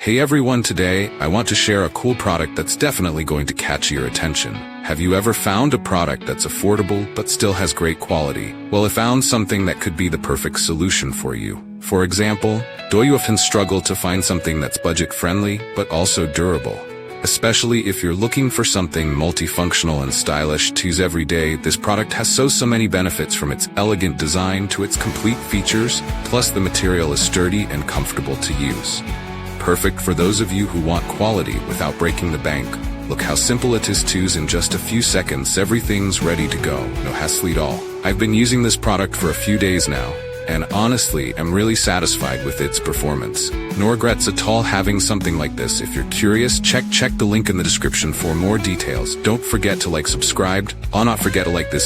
Hey everyone, today I want to share a cool product that's definitely going to catch your attention. Have you ever found a product that's affordable but still has great quality? Well, I found something that could be the perfect solution for you. For example, do you often struggle to find something that's budget-friendly but also durable? Especially if you're looking for something multifunctional and stylish to use every day, this product has so many benefits, from its elegant design to its complete features, plus the material is sturdy and comfortable to use. Perfect for those of you who want quality without breaking the bank. Look how simple it is to use. In just a few seconds, everything's ready to go. No hassle at all. I've been using this product for a few days now, and honestly, I'm really satisfied with its performance. No regrets at all having something like this. If you're curious, check the link in the description for more details. Don't forget to subscribe. Not forget to like this